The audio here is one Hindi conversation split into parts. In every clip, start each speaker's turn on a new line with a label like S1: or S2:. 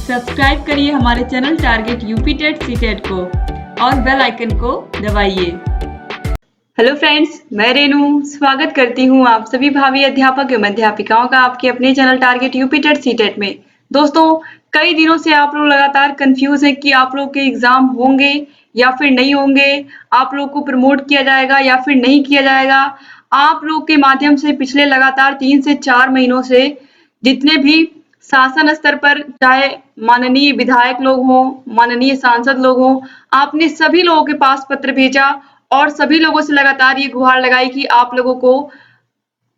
S1: सब्सक्राइब करिए हमारे channel target UP TET CTET को और बेल आइकन को दबाइए। हेलो फ्रेंड्स, मैं रेनू स्वागत करती हूँ आप सभी भावी अध्यापक एवं अध्यापिकाओं का आपके अपने channel target UP TET CTET में। दोस्तों, कई दिनों से आप लोग लगातार कंफ्यूज हैं कि आप लोग के एग्जाम होंगे या फिर नहीं होंगे, आप लोग को प्रमोट किया जाएगा या फिर नहीं किया जाएगा। आप लोग के माध्यम से पिछले लगातार 3 से 4 महीनों से जितने भी शासन स्तर पर चाहे माननीय विधायक लोग हों, माननीय सांसद लोग हों, आपने सभी लोगों के पास पत्र भेजा और सभी लोगों से लगातार ये गुहार लगाई कि आप लोगों को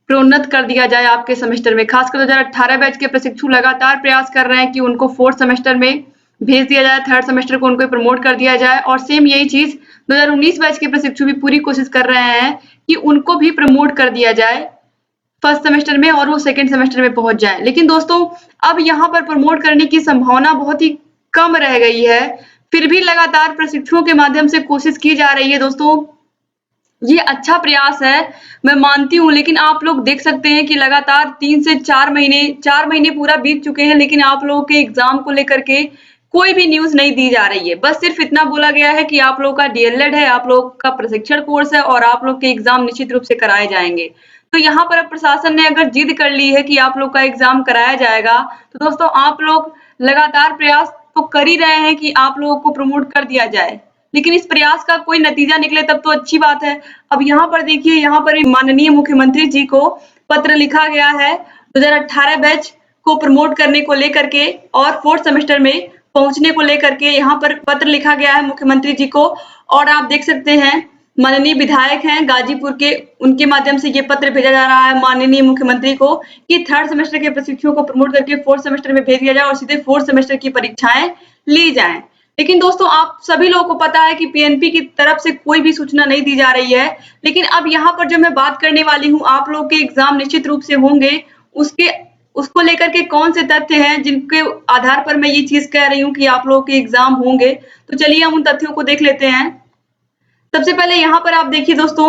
S1: प्रोन्नत कर दिया जाए आपके सेमेस्टर में। खासकर 2018 बैच के प्रशिक्षु लगातार प्रयास कर रहे हैं कि उनको 4th सेमेस्टर में भेज दिया जाए, 3rd सेमेस्टर को उनको प्रमोट कर दिया जाए और सेम यही चीज 2019 बैच के प्रशिक्षु भी पूरी कोशिश कर रहे हैं कि उनको भी प्रमोट कर दिया जाए 1st सेमेस्टर में और वो 2nd सेमेस्टर में पहुंच जाए। लेकिन दोस्तों, अब यहाँ पर प्रमोट करने की संभावना बहुत ही कम रह गई है। फिर भी लगातार प्रशिक्षुओं के माध्यम से कोशिश की जा रही है। दोस्तों, ये अच्छा प्रयास है, मैं मानती हूँ, लेकिन आप लोग देख सकते हैं कि लगातार 3 से 4 महीने पूरा बीत चुके हैं, लेकिन आप लोगों के एग्जाम को लेकर के कोई भी न्यूज नहीं दी जा रही है। बस सिर्फ इतना बोला गया है कि आप लोगों का डीएलएड है, आप लोगों का प्रशिक्षण कोर्स है और आप लोग के एग्जाम निश्चित रूप से कराए जाएंगे। तो यहाँ पर अब प्रशासन ने अगर जिद कर ली है कि आप लोग का एग्जाम कराया जाएगा, तो दोस्तों आप लोग लगातार प्रयास तो कर ही रहे हैं कि आप लोगों को प्रमोट कर दिया जाए, लेकिन इस प्रयास का कोई नतीजा निकले तब तो अच्छी बात है। अब यहाँ पर देखिए, यहाँ पर माननीय मुख्यमंत्री जी को पत्र लिखा गया है 2018 बैच को प्रमोट करने को लेकर के और 4th सेमेस्टर में पहुंचने को लेकर के यहाँ पर पत्र लिखा गया है मुख्यमंत्री जी को। और आप देख सकते हैं माननीय विधायक हैं गाजीपुर के, उनके माध्यम से ये पत्र भेजा जा रहा है माननीय मुख्यमंत्री को कि 3rd सेमेस्टर के प्रशिक्षुओं को प्रमोट करके 4th सेमेस्टर में भेज दिया जाए और सीधे 4th सेमेस्टर की परीक्षाएं ली जाएं। लेकिन दोस्तों, आप सभी लोगों को पता है कि पीएनपी की तरफ से कोई भी सूचना नहीं दी जा रही है। लेकिन अब यहाँ पर जो मैं बात करने वाली हूँ, आप लोग के एग्जाम निश्चित रूप से होंगे, उसको लेकर के कौन से तथ्य हैं जिनके आधार पर मैं ये चीज कह रही हूँ कि आप लोगों के एग्जाम होंगे। तो चलिए हम उन तथ्यों को देख लेते हैं। सबसे पहले यहाँ पर आप देखिए दोस्तों,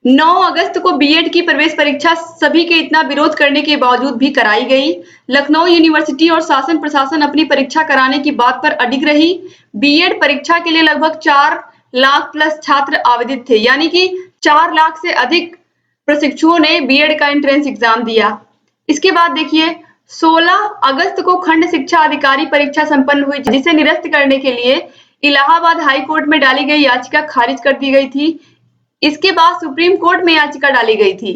S1: 9 अगस्त को बीएड की प्रवेश परीक्षा सभी के इतना विरोध करने के बावजूद भी कराई गई। लखनऊ यूनिवर्सिटी और शासन प्रशासन अपनी परीक्षा कराने की बात पर अडिग रही। बीएड परीक्षा के लिए लगभग 4 लाख प्लस छात्र आवेदित थे, यानी कि 4 लाख से अधिक प्रशिक्षुओं ने बीएड का एंट्रेंस एग्जाम दिया। इसके बाद देखिए, 16 अगस्त को खंड शिक्षा अधिकारी परीक्षा संपन्न हुई, जिसे निरस्त करने के लिए इलाहाबाद हाई कोर्ट में डाली गई याचिका खारिज कर दी गई थी। इसके बाद सुप्रीम कोर्ट में याचिका डाली गई थी,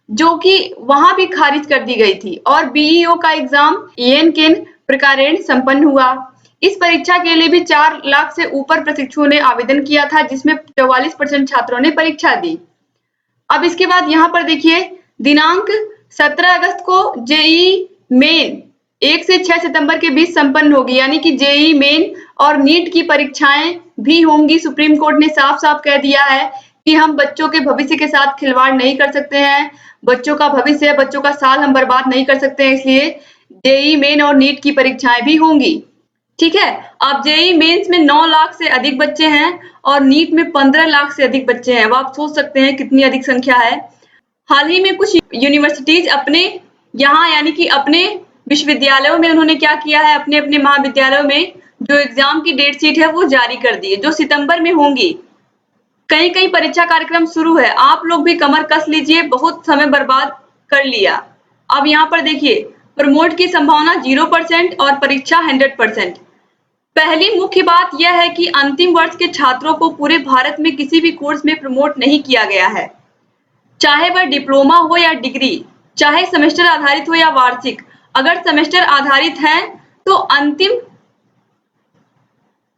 S1: जो कि वहां भी खारिज कर दी गई थी। और बीईओ का एग्जाम केन प्रकारेण संपन्न हुआ। इस परीक्षा के लिए भी 4 लाख से ऊपर प्रशिक्षुओं ने आवेदन किया था, जिसमें 44% छात्रों ने परीक्षा दी। अब इसके बाद यहाँ पर देखिए, दिनांक 17 अगस्त को जेईई मेन 1 से 6 सितंबर के बीच संपन्न होगी, यानी कि जेईई मेन और नीट की परीक्षाएं भी होंगी। सुप्रीम कोर्ट ने साफ साफ कह दिया है कि हम बच्चों के भविष्य के साथ खिलवाड़ नहीं कर सकते हैं। बच्चों का भविष्य है, बच्चों का साल हम बर्बाद नहीं कर सकते हैं, इसलिए जेईई मेन और नीट की परीक्षाएं भी होंगी। ठीक है। अब जेईई मेंस में 9 लाख से अधिक बच्चे हैं और नीट में 15 लाख से अधिक बच्चे हैं। अब आप सोच सकते हैं कितनी अधिक संख्या है। हाल ही में कुछ यूनिवर्सिटीज अपने यहाँ यानी कि अपने विश्वविद्यालयों में उन्होंने क्या किया है, अपने अपने महाविद्यालयों में जो एग्जाम की डेट शीट है वो जारी कर दी है, जो सितंबर में होंगी। कहीं कहीं परीक्षा कार्यक्रम शुरू है, आप लोग भी कमर कस लीजिए, बहुत समय बर्बाद कर लिया। अब यहाँ पर देखिए, प्रमोट की संभावना 0% और परीक्षा 100%। पहली मुख्य बात यह है कि अंतिम वर्ष के छात्रों को पूरे भारत में किसी भी कोर्स में प्रमोट नहीं किया गया है, चाहे वह डिप्लोमा हो या डिग्री, चाहे सेमेस्टर आधारित हो या वार्षिक। अगर सेमेस्टर आधारित है तो अंतिम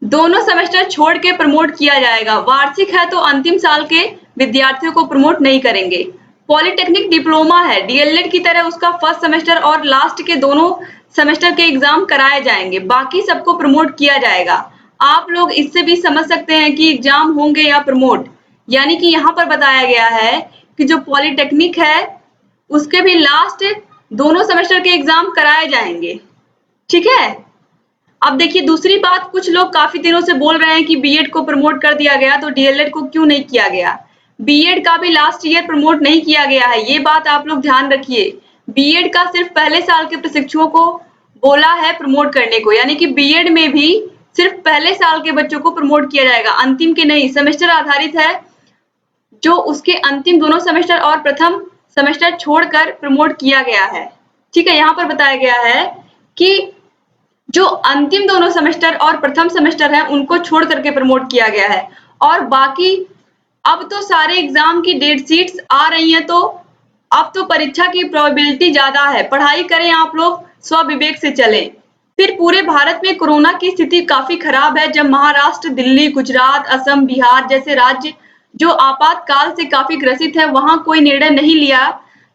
S1: दोनों सेमेस्टर छोड़ के प्रमोट किया जाएगा, वार्षिक है तो अंतिम साल के विद्यार्थियों को प्रमोट नहीं करेंगे। पॉलिटेक्निक डिप्लोमा है, डीएलएड की तरह उसका 1st सेमेस्टर और लास्ट के दोनों सेमेस्टर के एग्जाम कराए जाएंगे, बाकी सबको प्रमोट किया जाएगा। आप लोग इससे भी समझ सकते हैं कि एग्जाम होंगे या प्रमोट, यानी कि यहाँ पर बताया गया है कि जो पॉलिटेक्निक है उसके भी लास्ट दोनों सेमेस्टर के एग्जाम कराए जाएंगे। ठीक है। अब देखिए दूसरी बात, कुछ लोग काफी दिनों से बोल रहे हैं कि बीएड को प्रमोट कर दिया गया तो डीएलएड को क्यों नहीं किया गया। बीएड का भी लास्ट ईयर प्रमोट नहीं किया गया है, ये बात आप लोग ध्यान रखिए। बीएड का सिर्फ पहले साल के प्रशिक्षुओं को बोला है प्रमोट करने को, यानी कि बीएड में भी सिर्फ पहले साल के बच्चों को प्रमोट किया जाएगा, अंतिम के नहीं। सेमेस्टर आधारित है, जो उसके अंतिम दोनों सेमेस्टर और प्रथम सेमेस्टर छोड़कर प्रमोट किया गया है। ठीक है, यहाँ पर बताया गया है कि जो अंतिम दोनों सेमेस्टर और प्रथम सेमेस्टर है उनको छोड़ करके प्रमोट किया गया है। और बाकी अब तो सारे एग्जाम की डेट शीट्स आ रही हैं, तो अब तो परीक्षा की प्रोबेबिलिटी ज्यादा है। पढ़ाई करें आप लोग, स्वविवेक से चलें। फिर पूरे भारत में कोरोना की स्थिति काफी खराब है। जब महाराष्ट्र, दिल्ली, गुजरात, असम, बिहार जैसे राज्य जो आपातकाल से काफी ग्रसित है, वहां कोई निर्णय नहीं लिया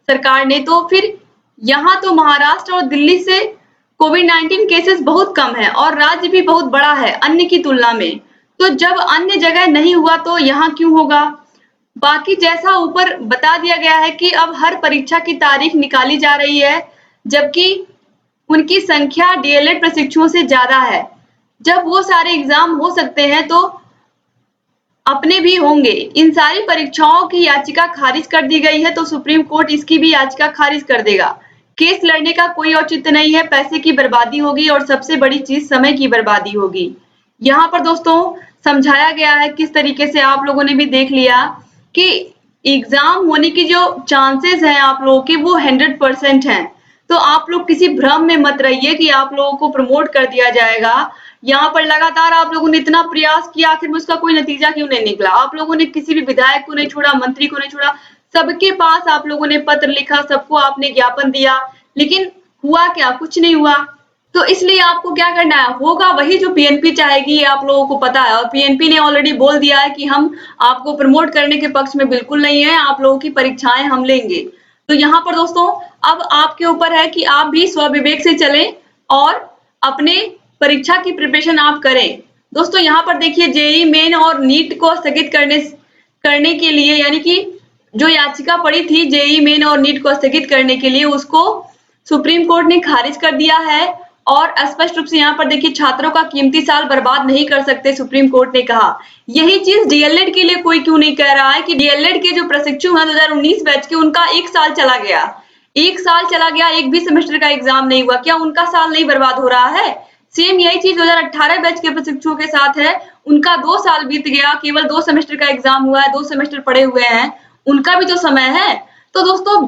S1: सरकार ने, तो फिर यहाँ तो महाराष्ट्र और दिल्ली से कोविड-19 केसेस बहुत कम है और राज्य भी बहुत बड़ा है अन्य की तुलना में। तो जब अन्य जगह नहीं हुआ तो यहाँ क्यों होगा? बाकी जैसा ऊपर बता दिया गया है कि अब हर परीक्षा की तारीख निकाली जा रही है, जबकि उनकी संख्या डीएलएड प्रशिक्षुओं से ज्यादा है। जब वो सारे एग्जाम हो सकते हैं तो अपने भी होंगे। इन सारी परीक्षाओं की याचिका खारिज कर दी गई है, तो सुप्रीम कोर्ट इसकी भी याचिका खारिज कर देगा। केस लड़ने का कोई औचित्य नहीं है, पैसे की बर्बादी होगी और सबसे बड़ी चीज समय की बर्बादी होगी। यहाँ पर दोस्तों समझाया गया है, किस तरीके से आप लोगों ने भी देख लिया कि एग्जाम होने की जो चांसेस हैं आप लोगों के, वो 100% हैं। तो आप लोग किसी भ्रम में मत रहिए कि आप लोगों को प्रमोट कर दिया जाएगा। यहाँ पर लगातार आप लोगों ने इतना प्रयास किया, आखिर में उसका कोई नतीजा क्यों नहीं निकला? आप लोगों ने किसी भी विधायक को नहीं छोड़ा, मंत्री को नहीं छोड़ा, सबके पास आप लोगों ने पत्र लिखा, सबको आपने ज्ञापन दिया, लेकिन हुआ क्या? कुछ नहीं हुआ। तो इसलिए आपको क्या करना है, होगा वही जो पीएनपी चाहेगी, ये आप लोगों को पता है। और पीएनपी ने ऑलरेडी बोल दिया है कि हम आपको प्रमोट करने के पक्ष में बिल्कुल नहीं है, आप लोगों की परीक्षाएं हम लेंगे। तो यहाँ पर दोस्तों अब आपके ऊपर है कि आप भी स्वविवेक से चलें और अपने परीक्षा की प्रिपरेशन आप करें। दोस्तों यहाँ पर देखिए, जेईई मेन और नीट को स्थगित करने के लिए, यानी कि जो याचिका पड़ी थी जेईई मेन और नीट को स्थगित करने के लिए, उसको सुप्रीम कोर्ट ने खारिज कर दिया है। और स्पष्ट रूप से यहाँ पर देखिए, छात्रों का कीमती साल बर्बाद नहीं कर सकते, सुप्रीम कोर्ट ने कहा। यही चीज डीएलएड के लिए कोई क्यों नहीं कह रहा है कि डीएलएड के जो प्रशिक्षु हैं 2019 बैच के, उनका 1 साल चला गया, 1 साल चला गया, एक भी सेमेस्टर का एग्जाम नहीं हुआ, क्या उनका साल नहीं बर्बाद हो रहा है? सेम यही चीज 2018 बैच के प्रशिक्षुओं के साथ है, उनका 2 साल बीत गया, केवल 2 सेमेस्टर का एग्जाम हुआ है, 2 सेमेस्टर पड़े हुए हैं, उनका भी तो समय है। तो दोस्तों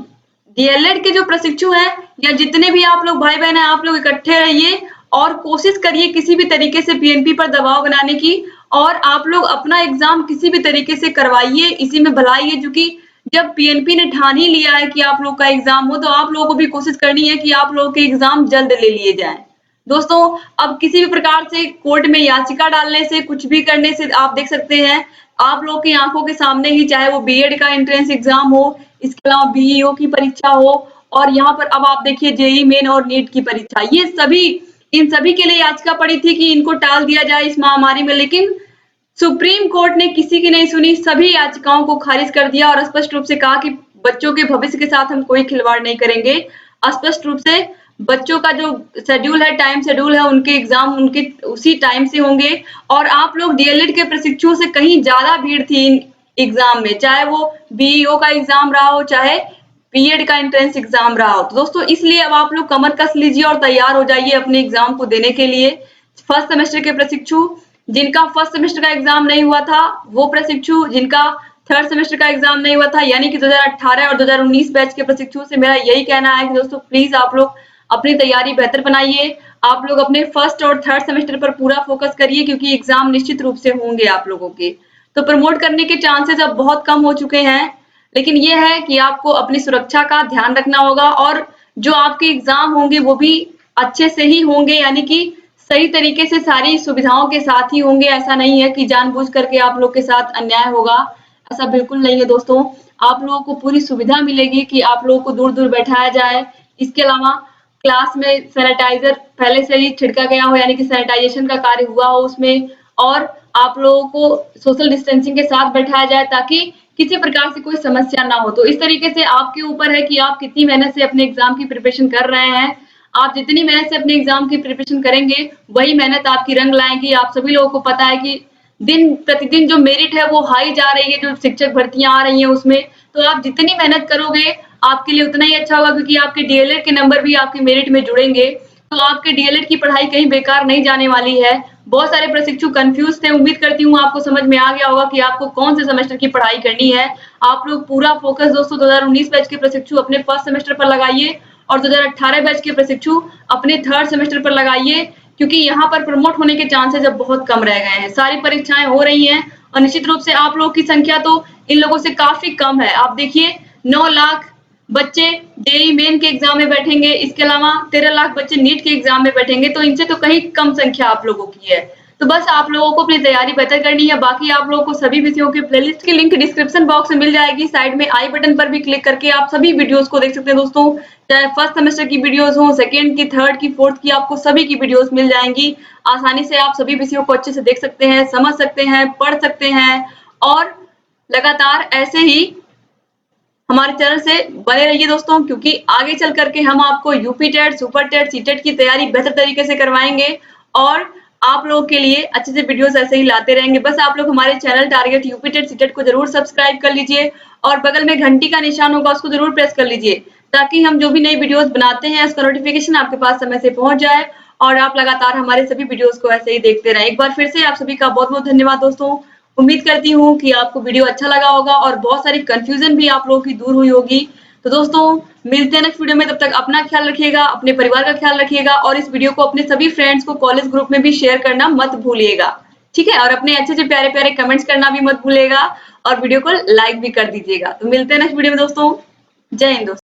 S1: डीएलएड के जो प्रशिक्षु हैं या जितने भी आप लोग भाई बहन हैं, आप लोग इकट्ठे रहिए और कोशिश करिए किसी भी तरीके से पीएनपी पर दबाव बनाने की, और आप लोग अपना एग्जाम किसी भी तरीके से करवाइए, इसी में भलाई है। क्योंकि जब पीएनपी ने ठान ही लिया है कि आप लोग का एग्जाम हो, तो आप लोगों को भी कोशिश करनी है कि आप लोगों के एग्जाम जल्द ले लिए जाएं। दोस्तों अब किसी भी प्रकार से कोर्ट में याचिका डालने से, कुछ भी करने से, आप देख सकते हैं आप लोग की आंखों के सामने ही, चाहे वो बीएड का एंट्रेंस एग्जाम हो, इसके अलावा बीईओ की परीक्षा हो, और यहाँ पर अब आप देखिए जेईई मेन और नीट की परीक्षा, ये सभी, इन सभी के लिए याचिका पड़ी थी कि इनको टाल दिया जाए इस महामारी में, लेकिन सुप्रीम कोर्ट ने किसी की नहीं सुनी, सभी याचिकाओं को खारिज कर दिया और स्पष्ट रूप से कहा कि बच्चों के भविष्य के साथ हम कोई खिलवाड़ नहीं करेंगे। स्पष्ट रूप से बच्चों का जो शेड्यूल है, टाइम शेड्यूल है, उनके एग्जाम उनके उसी टाइम से होंगे। और आप लोग डीएलएड के प्रशिक्षुओं से कहीं ज्यादा भीड़ थी इन एग्जाम में, चाहे वो बीईओ का एग्जाम रहा हो, चाहे बीएड का एंट्रेंस एग्जाम रहा हो। तो दोस्तों इसलिए अब आप लोग कमर कस लीजिए और तैयार हो जाइए अपने एग्जाम को देने के लिए। फर्स्ट सेमेस्टर के प्रशिक्षु जिनका फर्स्ट सेमेस्टर का एग्जाम नहीं हुआ था, वो प्रशिक्षु जिनका थर्ड सेमेस्टर का एग्जाम नहीं हुआ था, यानी कि 2018 और 2019 बैच के प्रशिक्षुओं से मेरा यही कहना है कि दोस्तों प्लीज आप लोग अपनी तैयारी बेहतर बनाइए। आप लोग अपने फर्स्ट और थर्ड सेमेस्टर पर पूरा फोकस करिए, क्योंकि एग्जाम निश्चित रूप से होंगे आप लोगों के। तो प्रमोट करने के चांसेस अब बहुत कम हो चुके हैं, लेकिन ये है कि आपको अपनी सुरक्षा का ध्यान रखना होगा, और जो आपके एग्जाम होंगे वो भी अच्छे से ही होंगे, यानी कि सही तरीके से सारी सुविधाओं के साथ ही होंगे। ऐसा नहीं है कि जानबूझ करके आप लोग के साथ अन्याय होगा, ऐसा बिल्कुल नहीं है दोस्तों। आप लोगों को पूरी सुविधा मिलेगी कि आप लोगों को दूर दूर बैठाया जाए। इसके अलावा क्लास में सैनिटाइजर पहले से ही छिड़का गया हो, यानी कि सैनिटाइजेशन का कार्य हुआ हो उसमें, और आप लोगों को सोशल डिस्टेंसिंग के साथ बैठाया जाए ताकि किसी प्रकार से कोई समस्या ना हो। तो इस तरीके से आपके ऊपर है कि आप कितनी मेहनत से अपने एग्जाम की प्रिपरेशन कर रहे हैं। आप जितनी मेहनत से अपने एग्जाम की प्रिपरेशन करेंगे, वही मेहनत आपकी रंग लाएगी। आप सभी लोगों को पता है कि दिन प्रतिदिन जो मेरिट है वो हाई जा रही है, जो शिक्षक भर्तियां आ रही हैं उसमें। तो आप जितनी मेहनत करोगे आपके लिए उतना ही अच्छा होगा, क्योंकि आपके डीएलएड के नंबर भी आपके मेरिट में जुड़ेंगे। तो आपके डीएलएड की पढ़ाई कहीं बेकार नहीं जाने वाली है। बहुत सारे प्रशिक्षु कंफ्यूज थे। उम्मीद करती हूँ आपको समझ में आ गया होगा कि आपको कौन से सेमेस्टर की पढ़ाई करनी है। आप लोग पूरा फोकस दोस्तों 2019 बैच के प्रशिक्षु अपने फर्स्ट सेमेस्टर पर लगाइए और 2018 बैच के प्रशिक्षु अपने थर्ड सेमेस्टर पर लगाइए, क्योंकि यहाँ पर प्रमोट होने के चांसेस अब बहुत कम रह गए हैं। सारी परीक्षाएं हो रही हैं और निश्चित रूप से आप लोगों की संख्या तो इन लोगों से काफी कम है। आप देखिए 9 लाख बच्चे जेईई मेन के एग्जाम में बैठेंगे, इसके अलावा 13 लाख बच्चे नीट के एग्जाम में बैठेंगे, तो इनसे तो कहीं कम संख्या आप लोगों की है। तो बस आप लोगों को अपनी तैयारी बेहतर करनी है। बाकी आप लोगों को सभी विषयों के प्लेलिस्ट की लिंक डिस्क्रिप्शन बॉक्स में मिल जाएगी। साइड में आई बटन पर भी क्लिक करके आप सभी वीडियोस को देख सकते हैं दोस्तों। चाहे फर्स्ट सेमेस्टर की वीडियोस हो, सेकेंड की, थर्ड की, फोर्थ की, आपको सभी की वीडियोस मिल जाएंगी। आसानी से आप सभी विषयों को अच्छे से देख सकते हैं, समझ सकते हैं, पढ़ सकते हैं और लगातार ऐसे ही हमारे चैनल से बने रहिए दोस्तों, क्योंकि आगे चल करके हम आपको UP TET, super TET, CTET की तैयारी बेहतर तरीके से करवाएंगे और आप लोगों के लिए अच्छे से वीडियोस ऐसे ही लाते रहेंगे। बस आप लोग हमारे channel target UP TET CTET को जरूर सब्सक्राइब कर लीजिए और बगल में घंटी का निशान होगा, उसको जरूर प्रेस कर लीजिए, ताकि हम जो भी नई वीडियोस बनाते हैं उसका नोटिफिकेशन आपके पास समय से पहुंच जाए और आप लगातार हमारे सभी वीडियोस को ऐसे ही देखते रहें। एक बार फिर से आप सभी का बहुत बहुत धन्यवाद दोस्तों। उम्मीद करती हूँ कि आपको वीडियो अच्छा लगा होगा और बहुत सारी कंफ्यूजन भी आप लोगों की दूर हुई होगी। तो दोस्तों मिलते हैं नेक्स्ट वीडियो में। तब तक अपना ख्याल रखिएगा, अपने परिवार का ख्याल रखिएगा और इस वीडियो को अपने सभी फ्रेंड्स को कॉलेज ग्रुप में भी शेयर करना मत भूलिएगा, ठीक है? और अपने अच्छे से प्यारे प्यारे कमेंट्स करना भी मत भूलिएगा और वीडियो को लाइक भी कर दीजिएगा। तो मिलते हैं नेक्स्ट वीडियो में दोस्तों। जय हिंद दोस्तों।